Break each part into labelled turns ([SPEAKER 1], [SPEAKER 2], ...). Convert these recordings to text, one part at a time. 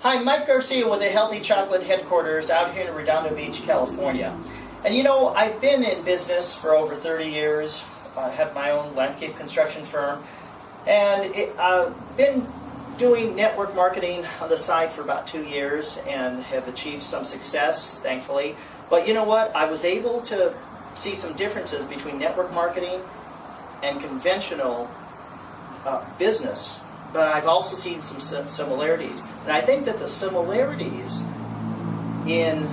[SPEAKER 1] Hi, Mike Garcia with the Healthy Chocolate headquarters out here in Redondo Beach, California. And you know, I've been in business for over 30 years. I have my own landscape construction firm. And I've been doing network marketing on the side for about 2 years and have achieved some success, thankfully. But you know what? I was able to see some differences between network marketing and conventional business. But I've also seen some similarities. And I think that the similarities in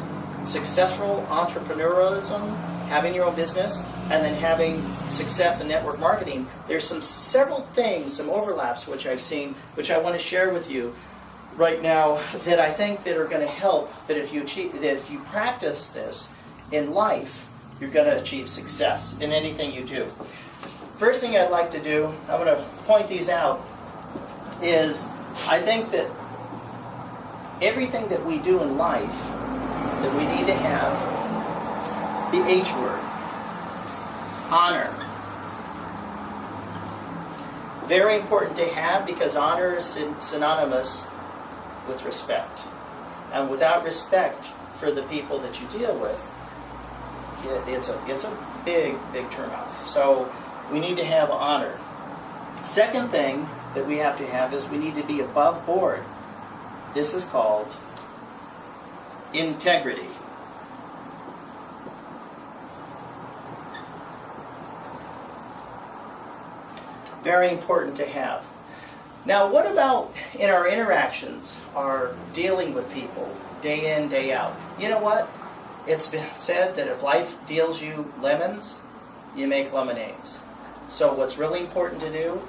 [SPEAKER 1] successful entrepreneurialism, having your own business, and then having success in network marketing, there's several things, some overlaps which I've seen, which I want to share with you right now that I think that are going to help, that if you practice this in life, you're going to achieve success in anything you do. First thing I'd like to do, I'm going to point these out, is I think that everything that we do in life, that we need to have the H word, honor. Very important to have, because honor is synonymous with respect. And without respect for the people that you deal with, it's a big turnoff. So we need to have honor. Second thing that we have to have is we need to be above board. This is called integrity. Very important to have. Now, what about in our interactions, our dealing with people, day in, day out? You know what? It's been said that if life deals you lemons, you make lemonades. So what's really important to do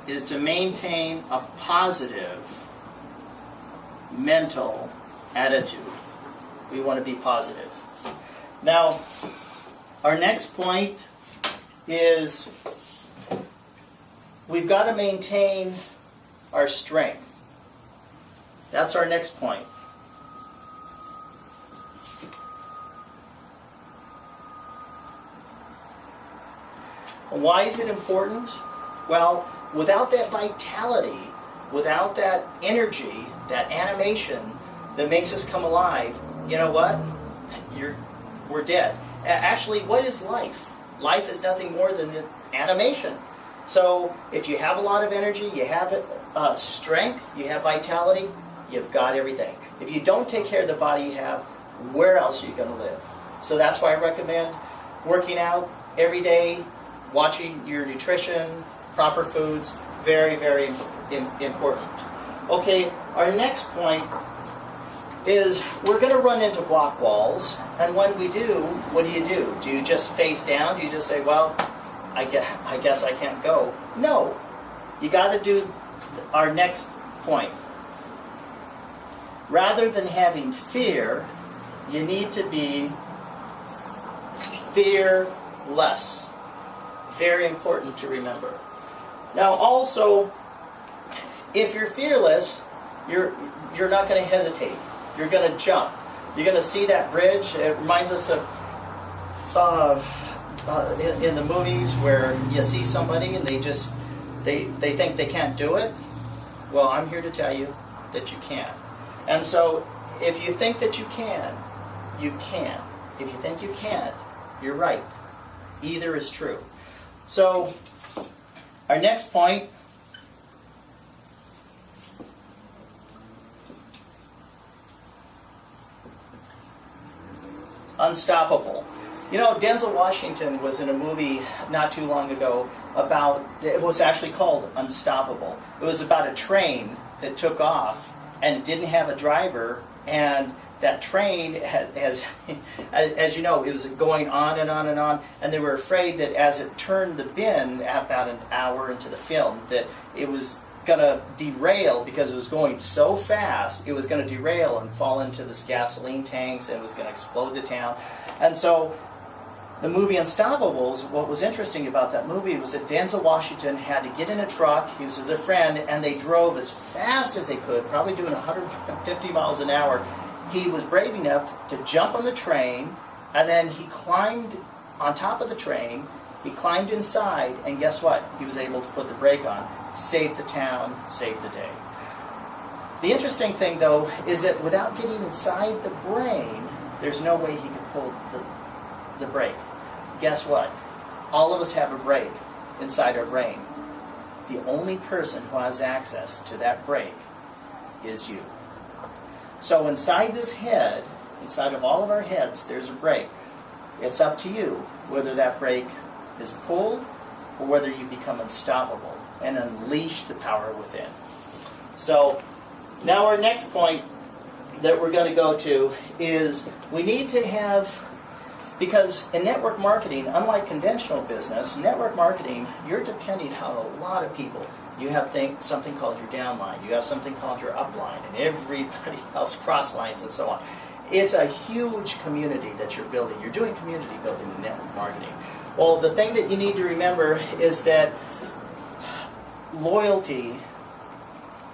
[SPEAKER 1] is to maintain a positive mental attitude. We want to be positive. Now, our next point is we've got to maintain our strength. That's our next point. Why is it important? Well, without that vitality, without that energy, that animation that makes us come alive, you know what? We're dead. Actually, what is life? Life is nothing more than animation. So if you have a lot of energy, you have strength, you have vitality, you've got everything. If you don't take care of the body you have, where else are you going to live? So that's why I recommend working out every day, watching your nutrition, proper foods, very important. Okay, our next point is we're going to run into block walls, and when we do, what do? Do you just face down? Do you just say, well, I guess I can't go? No. You got to do our next point. Rather than having fear, you need to be fearless. Very important to remember. Now also, if you're fearless, you're not going to hesitate. You're going to jump. You're going to see that bridge. It reminds us of in the movies where you see somebody and they think they can't do it. Well, I'm here to tell you that you can. And so if you think that you can, you can. If you think you can't, you're right. Either is true. So our next point unstoppable. You know, Denzel Washington was in a movie not too long ago about, it was actually called Unstoppable. It was about a train that took off and it didn't have a driver, and that train as you know, it was going on and on and on, and they were afraid that as it turned the bend about an hour into the film, that it was going to derail because it was going so fast, it was going to derail and fall into this gasoline tanks and it was going to explode the town. And so the movie Unstoppable, what was interesting about that movie was that Denzel Washington had to get in a truck, he was with a friend, and they drove as fast as they could, probably doing 150 miles an hour. He was brave enough to jump on the train, and then he climbed on top of the train, he climbed inside, and guess what? He was able to put the brake on, save the town, save the day. The interesting thing, though, is that without getting inside the brain, there's no way he could pull the brake. Guess what? All of us have a brake inside our brain. The only person who has access to that brake is you. So inside this head, inside of all of our heads, there's a brake. It's up to you whether that brake is pulled or whether you become unstoppable and unleash the power within. So now our next point that we're going to go to is we need to have, because in network marketing, unlike conventional business, network marketing, you're depending on a lot of people. You have something called your downline, you have something called your upline, and everybody else cross lines and so on. It's a huge community that you're building. You're doing community building in network marketing. Well, the thing that you need to remember is that loyalty,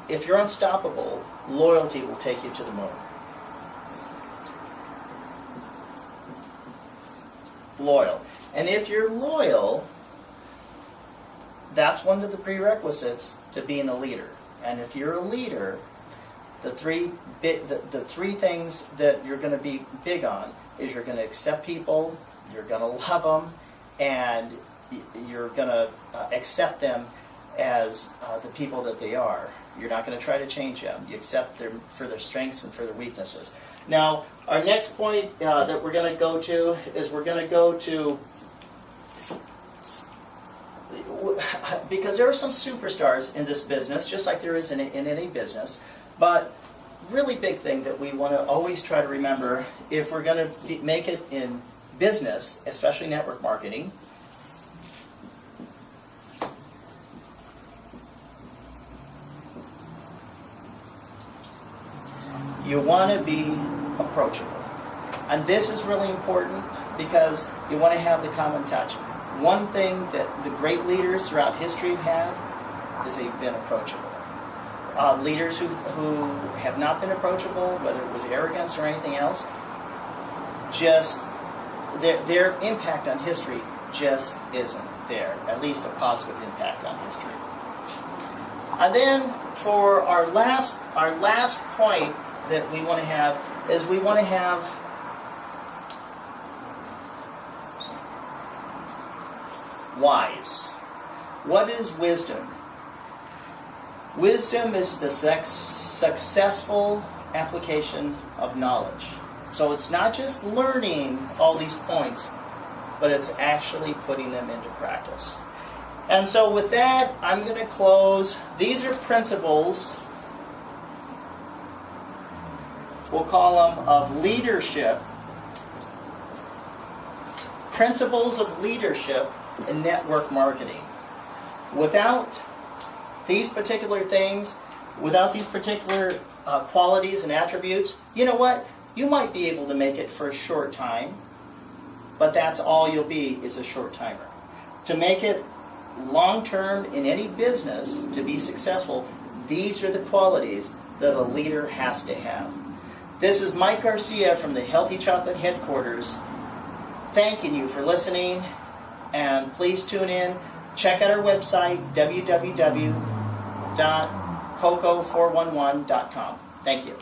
[SPEAKER 1] if you're unstoppable, loyalty will take you to the moon. Loyal. And if you're loyal, that's one of the prerequisites to being a leader. And if you're a leader, the three things that you're going to be big on is you're going to accept people, you're going to love them, and you're going to accept them as the people that they are. You're not going to try to change them. You accept them for their strengths and for their weaknesses. Now, our next point that we're going to go to is we're going to go to, because there are some superstars in this business, just like there is in any business, but really big thing that we want to always try to remember if we're going to make it in business, especially network marketing, you want to be approachable. And this is really important because you want to have the common touch. One thing that the great leaders throughout history have had is they've been approachable. Leaders who have not been approachable, whether it was arrogance or anything else, just their impact on history just isn't there, at least a positive impact on history. And then for our last point that we want to have is we want to have wise. What is wisdom? Wisdom is the successful application of knowledge. So it's not just learning all these points, but it's actually putting them into practice. And so with that, I'm going to close. These are principles, we'll call them of leadership. Principles of leadership in network marketing. Without these particular things, without these particular qualities and attributes, you know what? You might be able to make it for a short time, but that's all you'll be, is a short timer. To make it long-term in any business, to be successful, these are the qualities that a leader has to have. This is Mike Garcia from the Healthy Chocolate Headquarters, thanking you for listening, and please tune in. Check out our website, www.coco411.com. Thank you.